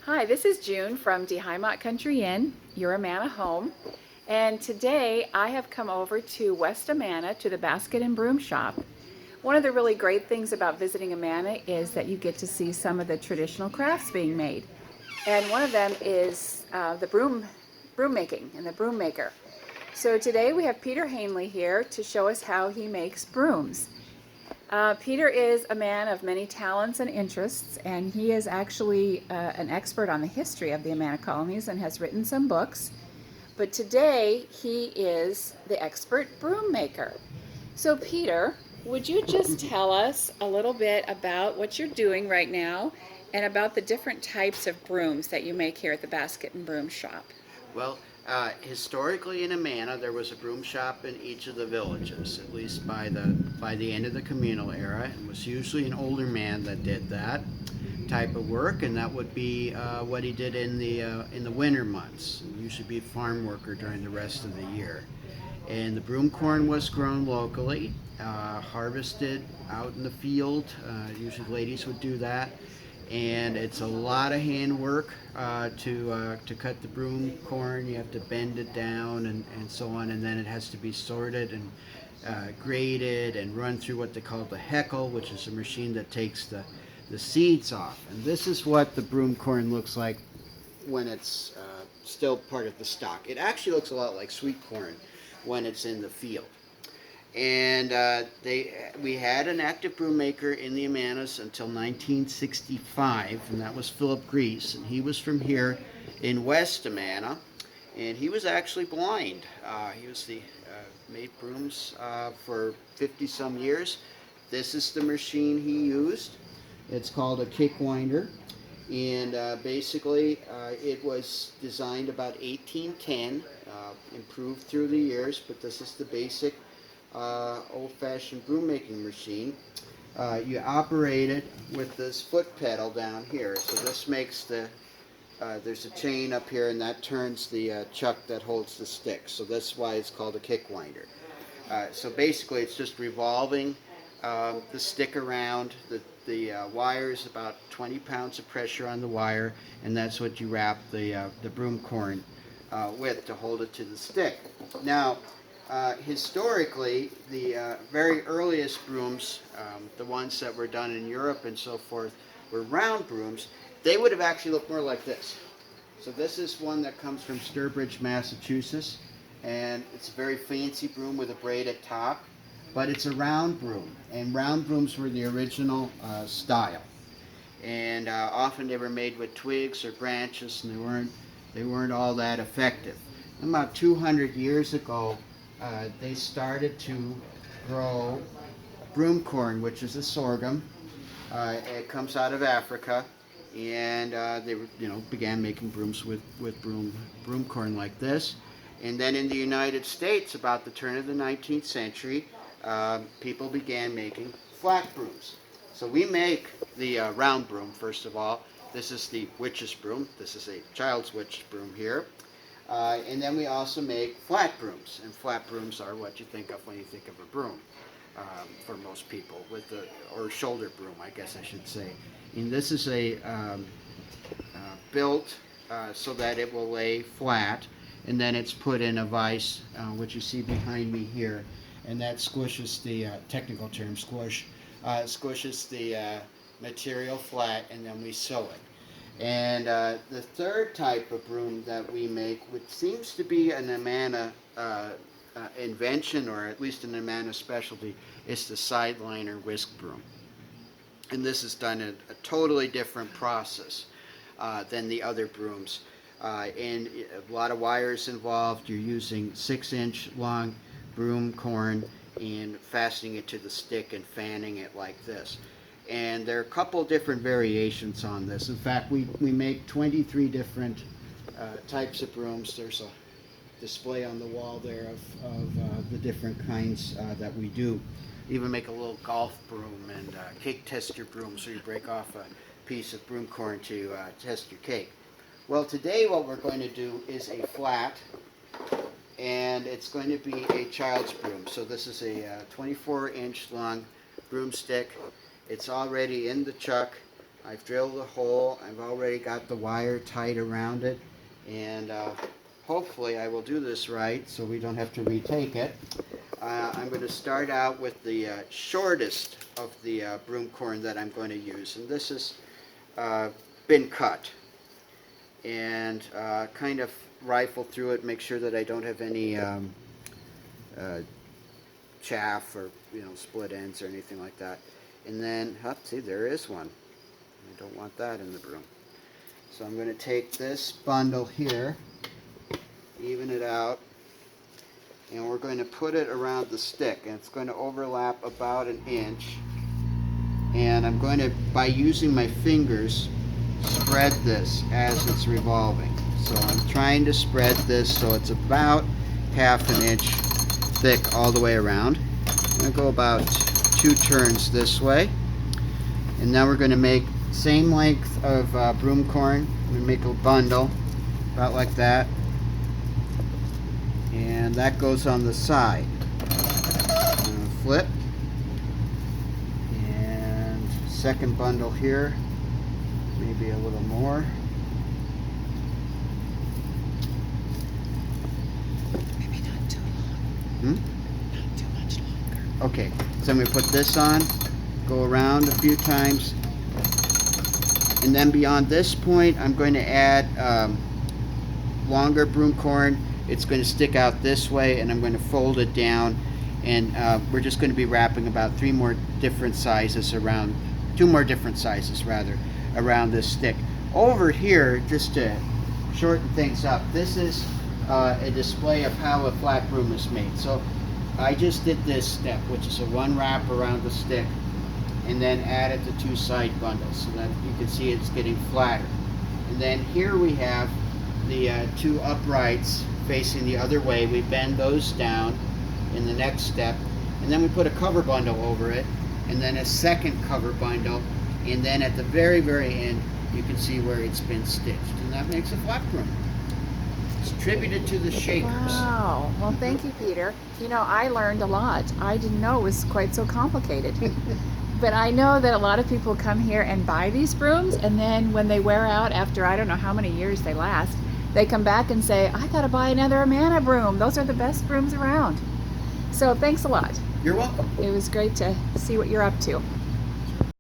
Hi, this is June from Dehymot Country Inn, your Amana home. And today I have come over to West Amana to the Basket and Broom Shop. One of the really great things about visiting Amana is that you get to see some of the traditional crafts being made. And one of them is the broom making and the broom maker. So today we have Peter Hanley here to show us how he makes brooms. Peter is a man of many talents and interests, and he is actually an expert on the history of the Amana Colonies and has written some books. But today he is the expert broom maker. So Peter, would you just tell us a little bit about what you're doing right now and about the different types of brooms that you make here at the Basket and Broom Shop? Well, historically in Amana, there was a broom shop in each of the villages, at least by the end of the communal era. It was usually an older man that did that type of work, and that would be what he did in the winter months. Usually be a farm worker during the rest of the year. And the broom corn was grown locally, harvested out in the field. Usually ladies would do that, and it's a lot of hand work to cut the broom corn. You have to bend it down and so on, and then it has to be sorted and graded and run through what they call the heckle, which is a machine that takes the seeds off. And this is what the broom corn looks like when it's still part of the stalk. It actually looks a lot like sweet corn when it's in the field. And we had an active broom maker in the Amanas until 1965, and that was Philip Grease, and he was from here in West Amana, and he was actually blind. He was made brooms for 50 some years. This is the machine he used. It's called a kick winder, and basically it was designed about 1810, improved through the years, but this is the basic old-fashioned broom making machine. You operate it with this foot pedal down here. So this makes there's a chain up here, and that turns the chuck that holds the stick. So that's why it's called a kick winder. So basically it's just revolving the stick around. The wire is about 20 pounds of pressure on the wire, and that's what you wrap the broom corn with to hold it to the stick. Now, historically, the very earliest brooms, the ones that were done in Europe and so forth, were round brooms. They would have actually looked more like this. So this is one that comes from Sturbridge, Massachusetts, and it's a very fancy broom with a braided top, but it's a round broom, and round brooms were the original style. And often they were made with twigs or branches, and they weren't all that effective. About 200 years ago, they started to grow broom corn, which is a sorghum. It comes out of Africa, and they began making brooms with broom corn like this. And then in the United States, about the turn of the 19th century, people began making flat brooms. So we make the round broom, first of all. This is the witch's broom. This is a child's witch's broom here. And then we also make flat brooms, and flat brooms are what you think of when you think of a broom for most people, or shoulder broom, I guess I should say. And this is built so that it will lay flat, and then it's put in a vise, which you see behind me here, and that squishes the technical term squish, squishes the material flat, and then we sew it. And the third type of broom that we make, which seems to be an Amana invention, or at least an Amana specialty, is the sideliner whisk broom. And this is done in a totally different process than the other brooms. And a lot of wires involved. You're using 6-inch long broom corn and fastening it to the stick and fanning it like this. And there are a couple different variations on this. In fact, we make 23 different types of brooms. There's a display on the wall there of the different kinds that we do. Even make a little golf broom and cake tester broom, so you break off a piece of broom corn to test your cake. Well, today what we're going to do is a flat, and it's going to be a child's broom. So this is a 24-inch long broomstick. It's already in the chuck. I've drilled a hole. I've already got the wire tied around it, and hopefully I will do this right so we don't have to retake it. I'm going to start out with the shortest of the broom corn that I'm going to use, and this has been cut, and kind of rifle through it, make sure that I don't have any chaff or split ends or anything like that. And then, see, there is one. I don't want that in the broom. So I'm going to take this bundle here, even it out, and we're going to put it around the stick, and it's going to overlap about an inch. And I'm going to, by using my fingers, spread this as it's revolving. So I'm trying to spread this so it's about half an inch thick all the way around. I'm going to go about 2 turns this way. And now we're going to make same length of broom corn. I'm going to make a bundle about like that. And that goes on the side. I'm going to flip. And second bundle here. Maybe a little more. Maybe not too long. Not too much longer. Okay, so I'm going to put this on, go around a few times, and then beyond this point I'm going to add longer broom corn. It's going to stick out this way, and I'm going to fold it down, and we're just going to be wrapping about 2 more different sizes around this stick. Over here, just to shorten things up, this is a display of how a flat broom is made. So I just did this step, which is a 1 wrap around the stick, and then added the 2 side bundles so that you can see it's getting flatter. And then here we have the 2 uprights facing the other way. We bend those down in the next step, and then we put a cover bundle over it, and then a second cover bundle, and then at the very, very end you can see where it's been stitched, and that makes a flat broom. It's attributed to the shakers. Wow. Well, thank you, Peter. I learned a lot. I didn't know it was quite so complicated. But I know that a lot of people come here and buy these brooms, and then when they wear out after I don't know how many years they last, they come back and say, I gotta buy another Amana broom. Those are the best brooms around. So thanks a lot. You're welcome. It was great to see what you're up to.